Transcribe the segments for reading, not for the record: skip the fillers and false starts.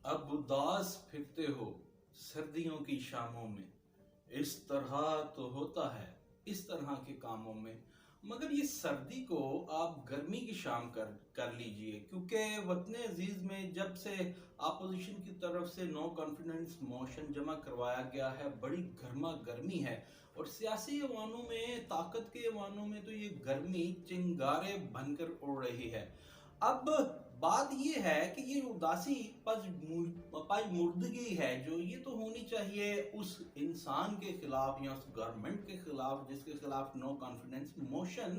अब उदास फिरते हो सर्दियों की शामों में, इस तरह तो होता है इस तरह के कामों में। मगर ये सर्दी को आप गर्मी की शाम कर लीजिए, क्योंकि वतन अजीज में जब से अपोजिशन की तरफ से नो कॉन्फिडेंस मोशन जमा करवाया गया है, बड़ी गर्मा गर्मी है। और सियासी ऐवानों में, ताकत के ऐवानों में तो ये गर्मी चिंगारे बनकर उड़ रही है। अब बात ये है कि ये उदासी पजमुर्दगी है जो ये तो होनी चाहिए उस इंसान के खिलाफ या उस गवर्नमेंट के खिलाफ जिसके खिलाफ नो कॉन्फिडेंस मोशन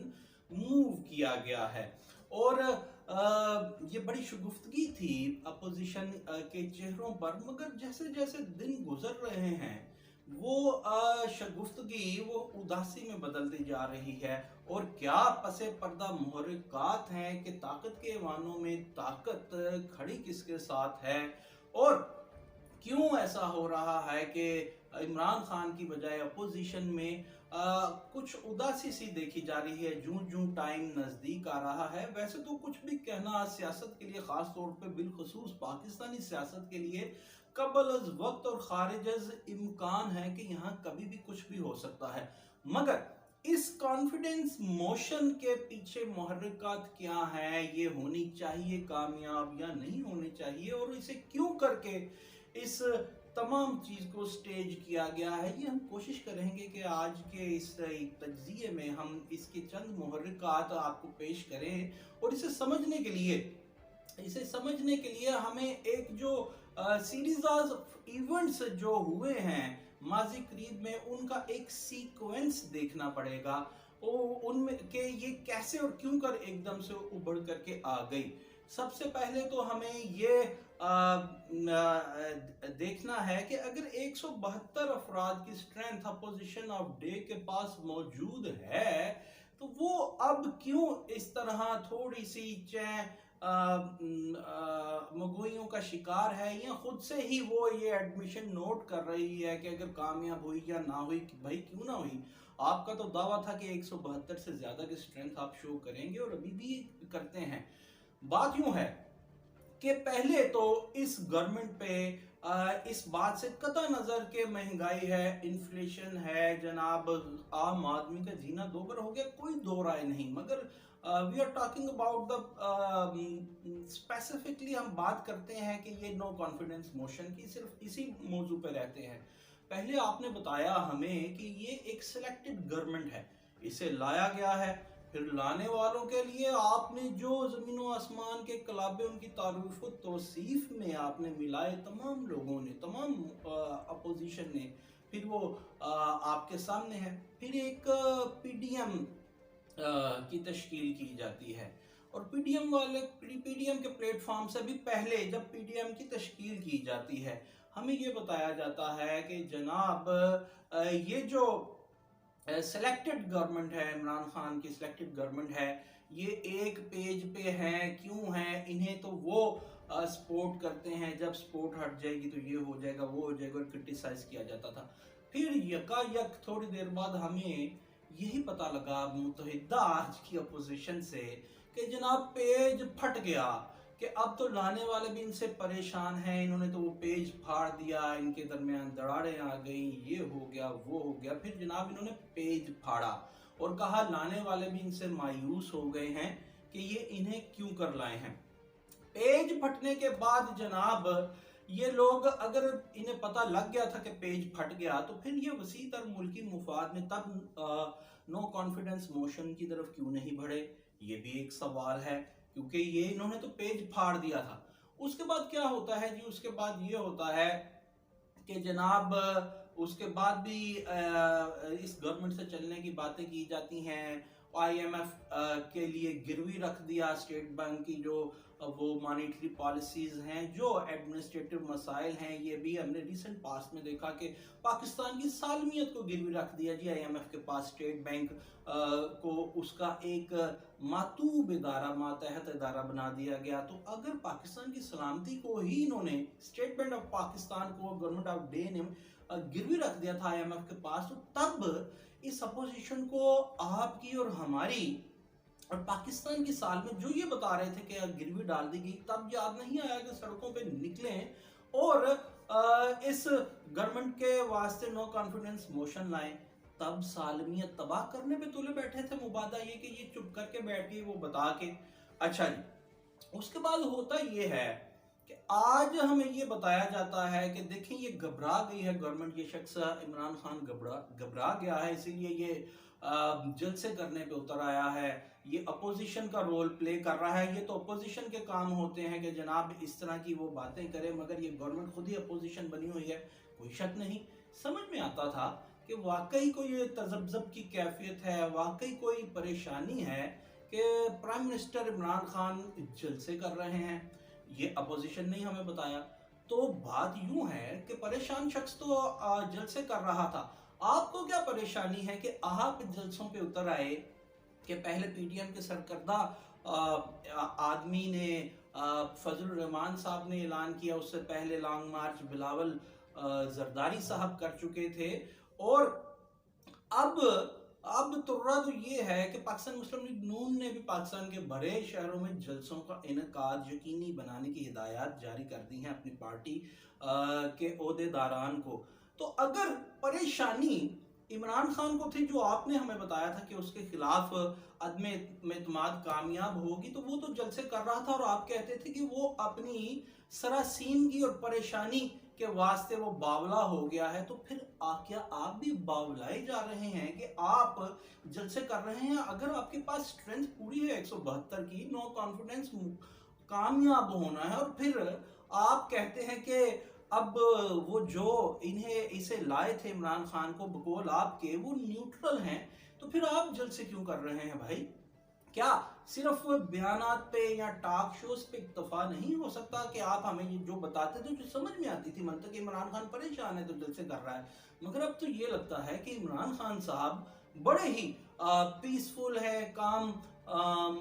मूव किया गया है। और ये बड़ी शगुफ्तगी थी अपोजिशन के चेहरों पर, मगर जैसे जैसे दिन गुजर रहे हैं वो शगुफ्तगी वो उदासी में बदलती जा रही है। और क्या पसे पर्दा मुहर्रिकात हैं कि ताकत के ऐवानों में ताकत खड़ी किसके साथ है, और क्यों ऐसा हो रहा है कि इमरान खान की बजाय अपोजिशन में कुछ उदासी सी देखी जा रही है जूं जूं टाइम नज़दीक आ रहा है। वैसे तो कुछ भी कहना सियासत के लिए, ख़ास तौर पे बिलखसूस पाकिस्तानी सियासत के लिए, कबल अज वक्त और खारिज अज इम्कान है कि यहाँ कभी भी कुछ भी हो सकता है। मगर इस कॉन्फिडेंस मोशन के पीछे मुहर्रिकात क्या है, ये होनी चाहिए कामयाब या नहीं होनी चाहिए, और इसे क्यों करके इस तमाम चीज को स्टेज किया गया है, ये हम कोशिश करेंगे कि आज के इस तज्जिए में हम इसके चंद मुहर्रिकात आपको पेश करें। और इसे समझने के लिए हमें एक जो सीरीज ऑफ इवेंट्स जो हुए हैं माजी करीब में, उनका एक सीक्वेंस देखना पड़ेगा, उनमें के ये कैसे और क्यों कर एकदम से उभर करके आ गई। सबसे पहले तो हमें ये देखना है कि अगर 172 अफराद की स्ट्रेंथ अपोजिशन ऑफ डे के पास मौजूद है, तो वो अब क्यों इस तरह थोड़ी सी मगोइयों का शिकार है, या खुद से ही वो ये एडमिशन नोट कर रही है कि अगर कामयाब हुई या ना हुई, भाई क्यों ना हुई। आपका तो दावा था कि 172 से ज्यादा की स्ट्रेंथ आप शो करेंगे और अभी भी करते हैं। बात यूं है कि पहले तो इस गवर्नमेंट पे इस बात से कतई नजर के महंगाई है, इन्फ्लेशन है जनाब, आम आदमी का जीना दोगर हो गया, कोई दो राय नहीं। मगर we are talking about the specifically हम बात करते हैं कि ये नो कॉन्फिडेंस मोशन की, सिर्फ इसी मौजू पे रहते हैं। पहले आपने बताया हमें कि ये एक सिलेक्टेड गवर्नमेंट है, इसे लाया गया है, फिर लाने वालों के लिए आपने जो जमीन आसमान के कलाबे उनकी तारीफ व तौसीफ में आपने मिलाए, तमाम लोगों ने, तमाम अपोजिशन ने, फिर वो आपके सामने है। फिर एक पीडीएम की तश्कील की जाती है, और पीडीएम के प्लेटफॉर्म से भी पहले जब पीडीएम की तश्कील की जाती है, हमें ये बताया जाता है कि जनाब ये जो सिलेक्टेड गवर्नमेंट है, इमरान खान की सिलेक्टेड गवर्नमेंट है, ये एक पेज पे है, क्यों है, इन्हें तो वो सपोर्ट करते हैं, जब सपोर्ट हट जाएगी तो ये हो जाएगा, वो हो जाएगा, और क्रिटिसाइज किया जाता था। फिर यकायक थोड़ी देर बाद हमें यही पता लगा मुत्तहिदा आज की अपोजिशन से कि जनाब पेज फट गया, कि अब तो लाने वाले भी इनसे परेशान हैं, इन्होंने तो वो पेज फाड़ दिया, इनके दरमियान दरारें आ गई, ये हो गया, वो हो गया। फिर जनाब इन्होंने पेज फाड़ा और कहा लाने वाले भी इनसे मायूस हो गए हैं कि ये इन्हें क्यों कर लाए हैं। पेज फटने के बाद जनाब ये लोग, अगर इन्हें पता लग गया था कि पेज फट गया, तो फिर ये वसी तर मुल्की मुफाद में तब नो कॉन्फिडेंस मोशन की तरफ क्यों नहीं बढ़े, ये भी एक सवाल है, क्योंकि ये इन्होंने तो पेज फाड़ दिया था। उसके बाद क्या होता है जी, उसके बाद ये होता है कि जनाब उसके बाद भी इस गवर्नमेंट से चलने की बातें की जाती हैं। आईएमएफ के लिए गिरवी रख दिया स्टेट बैंक की जो वो मॉनेटरी पॉलिसीज हैं, जो एडमिनिस्ट्रेटिव मसाइल हैं, ये भी हमने रिसेंट पास्ट में देखा कि पाकिस्तान की सालमियत को गिरवी रख दिया जी आईएमएफ के पास। स्टेट बैंक को उसका एक मातूब इदारा, मातहत इदारा बना दिया गया। तो अगर पाकिस्तान की सलामती को ही इन्होंने, स्टेट बैंक ऑफ पाकिस्तान को गवर्नमेंट ऑफ डे ने गिरवी रख दिया था आईएमएफ के पास, तो तब इस अपोजिशन को आपकी और हमारी और पाकिस्तान की साल में जो ये बता रहे थे कि गिरवी डाल दी गई, तब याद नहीं आया कि सड़कों पे निकले اور इस गवर्नमेंट के वास्ते नो कॉन्फिडेंस मोशन लाएं, तब सालमियत तबाह करने पे तुले बैठे थे। मुबादा ये कि ये चुप करके बैठ गई वो बता के। अच्छा जी, उसके बाद होता ये है कि आज हमें ये बताया जाता है कि देखें ये घबरा गई है गवर्नमेंट, ये शख्स इमरान खान घबरा गया है, इसीलिए ये जलसे करने पे उतर आया है, ये अपोजिशन का रोल प्ले कर रहा है। ये तो अपोजिशन के काम होते हैं कि जनाब इस तरह की वो बातें करे, मगर ये गवर्नमेंट खुद ही अपोजिशन बनी हुई है, कोई शक नहीं। समझ में आता था कि वाकई कोई तजब्जब की कैफियत है, वाकई कोई परेशानी है कि प्राइम मिनिस्टर इमरान खान जलसे कर रहे हैं, ये अपोजिशन ने हमें बताया। तो बात यूं है कि परेशान शख्स तो जलसे कर रहा था, आपको क्या परेशानी है कि आप जलसों पे उतर आए कि पहले पीडीएम के सरकर्दा आदमी ने फजलुर रहमान साहब ने ऐलान किया, उससे पहले लॉन्ग मार्च बिलावल जरदारी साहब कर चुके थे, और अब तुर्रा तो ये है कि पाकिस्तान मुस्लिम लीग नून ने भी पाकिस्तान के बड़े शहरों में जलसों का इनकाद यकीनी बनाने की हिदायत जारी कर दी हैं अपनी पार्टी के ओहदेदारान को। तो अगर परेशानी इमरान खान को थी, जो आपने हमें बताया था कि उसके खिलाफ अदम एतमाद कामयाब होगी, तो वो तो जलसे कर रहा था और आप कहते थे कि वो अपनी सरासीनगी और परेशानी के वास्ते वो बावला हो गया है। तो फिर क्या आप भी बावलाए जा रहे हैं कि आप जलसे कर रहे हैं? अगर आपके पास स्ट्रेंथ पूरी है 172 की, नो कॉन्फिडेंस कामयाब होना है, और फिर आप कहते हैं कि अब वो जो इसे लाए थे इमरान खान को बकौल आपके, वो न्यूट्रल हैं, तो फिर आप जलसे क्यों कर रहे हैं भाई? क्या सिर्फ बयानात पे या टॉक शोज पे इक्तफा नहीं हो सकता कि आप हमें ये जो बताते थे, जो समझ में आती थी मंतक, इमरान खान परेशान है तो जलसे कर रहा है, मगर अब तो ये लगता है कि इमरान खान साहब बड़े ही पीसफुल है, काम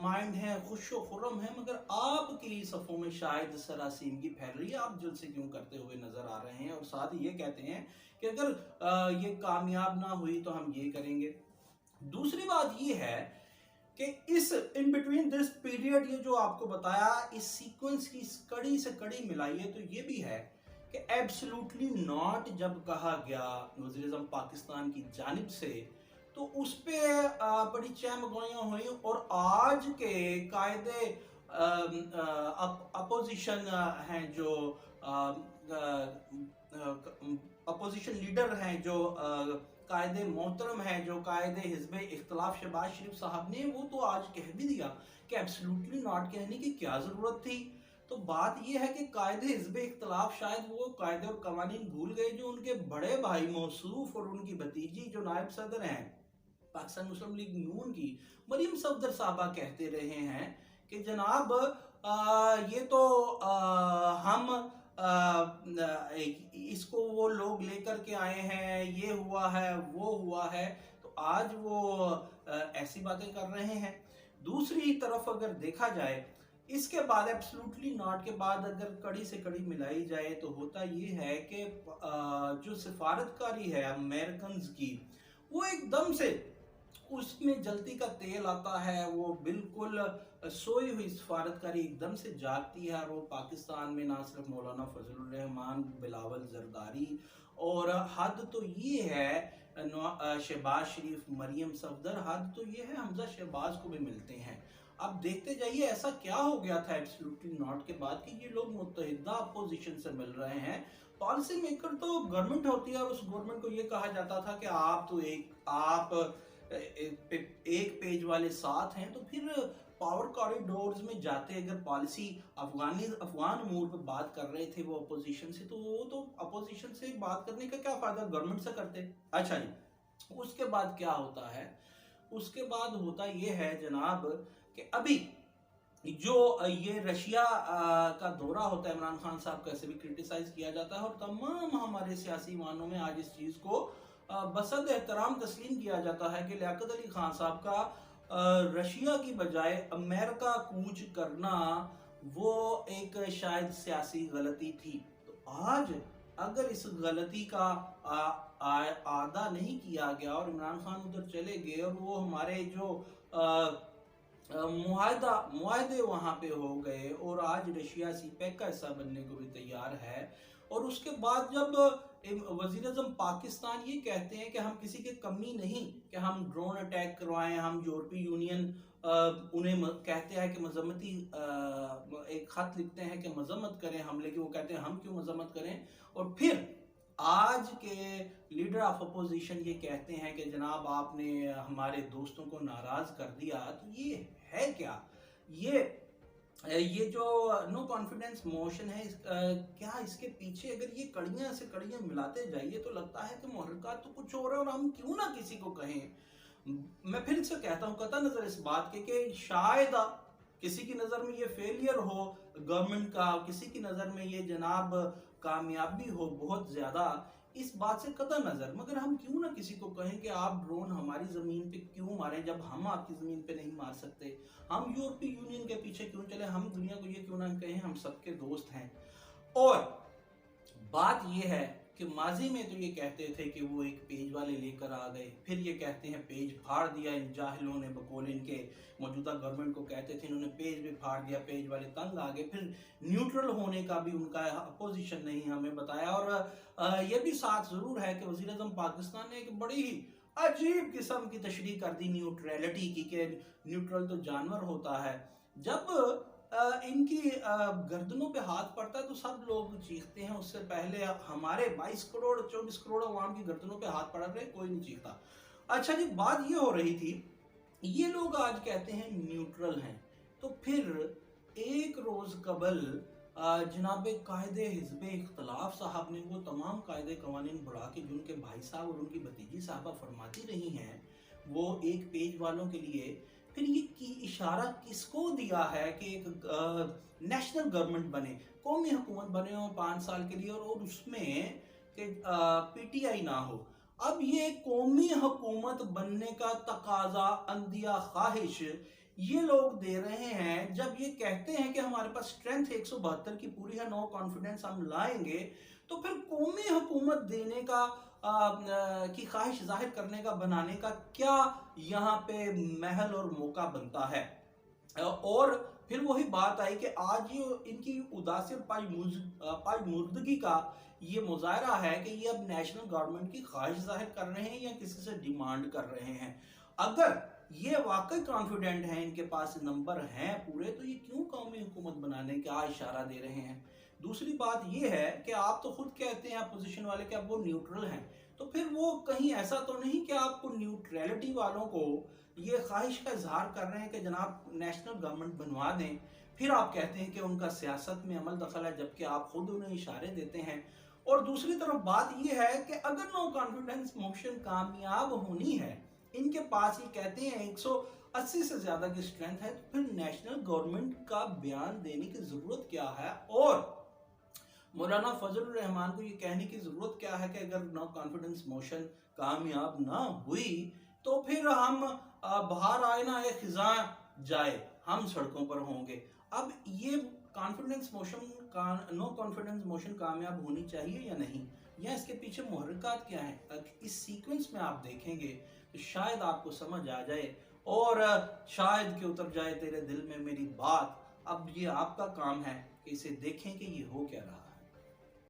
माइंड है, खुशो खुर्रम है, मगर आपकी सफ़ों में शायद सरासीनगी फैल रही है। आप जलसे क्यों करते हुए नजर आ रहे हैं, और साथ ही ये कहते हैं कि अगर ये कामयाब ना हुई तो हम ये करेंगे। दूसरी बात ये है कि इस इन बिटवीन दिस पीरियड, ये जो आपको बताया, इस सीक्वेंस की कड़ी से कड़ी मिलाइए तो ये भी है कि एब्सोल्युटली नॉट जब कहा गया वज़ीर-ए-आज़म पाकिस्तान की जानिब से, तो उस पे बड़ी चहमगोइयां हुई, और आज के कायदे अपोजिशन हैं, जो अपोजिशन लीडर हैं, जो कायदे मोहतरम है, जो कायदे हिज़्ब इख्तिलाफ शहबाज शरीफ साहब ने, वो तो आज कह भी दिया कि एब्सोल्युटली नॉट कहने की क्या ज़रूरत थी। तो बात यह है कि कायदे हिज़्ब इख्तिलाफ शायद वो कायदे और कवानीन भूल गए जो उनके बड़े भाई मौसूफ और उनकी भतीजी जो नायब सदर हैं पाकिस्तान मुस्लिम लीग नून की, मरियम सफदर साहबा, कहते रहे हैं कि जनाब ये तो हम इसको वो लोग लेकर के आए हैं, ये हुआ है वो हुआ है, तो आज वो ऐसी बातें कर रहे हैं। दूसरी तरफ अगर देखा जाए, इसके बाद एब्सोल्युटली नॉट के बाद अगर कड़ी से कड़ी मिलाई जाए, तो होता ये है कि जो सिफारतकारी है अमेरिकन की, वो एकदम से उसमें जलती का तेल आता है, वो बिल्कुल सोई हुई सफारतकारी एकदम से जागती है, और वो पाकिस्तान में ना सिर्फ मौलाना फजलुर रहमान, बिलावल जरदारी, और हद तो ये है शहबाज शरीफ, मरियम सफदर, हद तो ये है हमजा शहबाज को भी मिलते हैं। अब देखते जाइए ऐसा क्या हो गया था एब्सोल्युटली नॉट के बाद कि ये लोग मुत्तहिदा अपोजिशन से मिल रहे हैं। पॉलिसी मेकर तो गवर्नमेंट होती है, और उस गवर्नमेंट को ये कहा जाता था कि आप तो एक पेज वाले साथ हैं, तो फिर पावर कॉरिडोर्स में जाते अगर पॉलिसी अफगान अमूर पर बात कर रहे थे वो अपोजिशन से, तो वो तो अपोजिशन से बात करने का क्या फायदा, गवर्नमेंट से करते। अच्छा जी, उसके बाद क्या होता है? उसके बाद होता ये है जनाब कि अभी जो ये रशिया का दौरा होता है इमरान खान साहब का, ऐसे भी क्रिटिसाइज किया जाता है, और तमाम हमारे सियासी मानों में आज इस चीज़ को बसद एहतराम तस्लीम किया जाता है कि लियाकत अली खान साहब का रशिया की बजाय अमेरिका कूच करना वो एक शायद सियासी गलती थी। तो आज अगर इस गलती का आदा नहीं किया गया और इमरान खान उधर चले गए, और वो हमारे जो मुआहदे वहाँ पे हो गए, और आज रशिया सीपेक का हिस्सा बनने को भी तैयार है, اور اس کے بعد جب وزیر اعظم پاکستان یہ کہتے ہیں کہ ہم کسی کے کمی نہیں کہ ہم ڈرون اٹیک کروائیں، ہم یورپی یونین انہیں کہتے ہیں کہ مذمتی ایک خط لکھتے ہیں کہ مذمت کریں حملے کی، وہ کہتے ہیں ہم کیوں مذمت کریں، اور پھر آج کے لیڈر آف اپوزیشن یہ کہتے ہیں کہ جناب آپ نے ہمارے دوستوں کو ناراض کر دیا، تو یہ ہے کیا؟ یہ جو نو کانفیڈنس موشن ہے، کیا اس کے پیچھے اگر یہ کڑیاں سے کڑیاں ملاتے جائیے تو لگتا ہے کہ محرکات تو کچھ ہو رہا ہے، اور ہم کیوں نہ کسی کو کہیں۔ میں پھر سے کہتا ہوں قطع نظر اس بات کے کہ شاید کسی کی نظر میں یہ فیلئر ہو گورنمنٹ کا، کسی کی نظر میں یہ جناب کامیابی ہو بہت زیادہ، اس بات سے قطع نظر، مگر ہم کیوں نہ کسی کو کہیں کہ آپ ڈرون ہماری زمین پہ کیوں ماریں جب ہم آپ کی زمین پہ نہیں مار سکتے، ہم یورپی یونین کے پیچھے کیوں چلے، ہم دنیا کو یہ کیوں نہ کہیں ہم سب کے دوست ہیں۔ اور بات یہ ہے کہ ماضی میں تو یہ کہتے تھے کہ وہ ایک پیج والے لے کر آ گئے، پھر یہ کہتے ہیں پیج پھاڑ دیا ان جاہلوں نے، بقول ان کے موجودہ گورنمنٹ کو کہتے تھے، انہوں نے پیج بھی پھاڑ دیا، پیج والے تنگ آ گئے، پھر نیوٹرل ہونے کا بھی ان کا اپوزیشن نہیں ہمیں بتایا۔ اور یہ بھی ساتھ ضرور ہے کہ وزیر اعظم پاکستان نے ایک بڑی ہی عجیب قسم کی تشریح کر دی نیوٹریلٹی کی، کہ نیوٹرل تو جانور ہوتا ہے۔ جب ان کی گردنوں پہ ہاتھ پڑتا ہے تو سب لوگ چیختے ہیں، اس سے پہلے ہمارے 22 کروڑ 24 کروڑ عوام کی گردنوں پہ ہاتھ پڑ رہے کوئی نہیں چیختا۔ اچھا جی، بات یہ ہو رہی تھی، یہ لوگ آج کہتے ہیں نیوٹرل ہیں، تو پھر ایک روز قبل جناب قائد حزب اختلاف صاحب نے وہ تمام قاعدے قوانین بڑھا کے جو ان کے بھائی صاحب اور ان کی بھتیجی صاحبہ فرماتی رہی ہیں، وہ ایک پیج والوں کے لیے، پھر یہ کی اشارہ کس کو دیا ہے کہ ایک نیشنل گورنمنٹ بنے، قومی حکومت بنے اور 5 سال کے لیے، اور اس میں کہ پی ٹی آئی نہ ہو۔ اب یہ قومی حکومت بننے کا تقاضا، اندیہ، خواہش یہ لوگ دے رہے ہیں جب یہ کہتے ہیں کہ ہمارے پاس سٹرینتھ 172 کی پوری ہے، نو کانفیڈنس ہم لائیں گے، تو پھر قومی حکومت دینے کا کی خواہش ظاہر کرنے کا، بنانے کا کیا یہاں پہ محل اور موقع بنتا ہے؟ اور پھر وہی بات آئی کہ آج یہ ان کی اداسی اور پائی مردگی کا یہ مظاہرہ ہے کہ یہ اب نیشنل گورنمنٹ کی خواہش ظاہر کر رہے ہیں یا کسی سے ڈیمانڈ کر رہے ہیں۔ اگر یہ واقعی کانفیڈنٹ ہیں، ان کے پاس نمبر ہیں پورے، تو یہ کیوں قومی حکومت بنانے کا اشارہ دے رہے ہیں؟ دوسری بات یہ ہے کہ آپ تو خود کہتے ہیں اپوزیشن والے کہ اب وہ نیوٹرل ہیں، تو پھر وہ کہیں ایسا تو نہیں کہ آپ کو نیوٹریلٹی والوں کو یہ خواہش کا اظہار کر رہے ہیں کہ جناب نیشنل گورنمنٹ بنوا دیں، پھر آپ کہتے ہیں کہ ان کا سیاست میں عمل دخل ہے، جبکہ آپ خود انہیں اشارے دیتے ہیں۔ اور دوسری طرف بات یہ ہے کہ اگر نو کانفیڈنس موشن کامیاب ہونی ہے، ان کے پاس یہ کہتے ہیں 180 سے زیادہ کی سٹرینتھ ہے، تو پھر نیشنل گورنمنٹ کا بیان دینے کی ضرورت کیا ہے؟ اور مولانا فضل الرحمان کو یہ کہنے کی ضرورت کیا ہے کہ اگر نو کانفیڈنس موشن کامیاب نہ ہوئی تو پھر ہم باہر آئے نہ آئے خزاں جائے، ہم سڑکوں پر ہوں گے۔ اب یہ confidence motion, no confidence motion کامیاب ہونی چاہیے یا نہیں، یا اس کے پیچھے محرکات کیا ہیں؟ اس سیکوینس میں آپ دیکھیں گے تو شاید آپ کو سمجھ آ جائے، اور شاید کہ اتر جائے تیرے دل میں میری بات۔ اب یہ آپ کا کام ہے کہ اسے دیکھیں کہ یہ ہو کیا رہا۔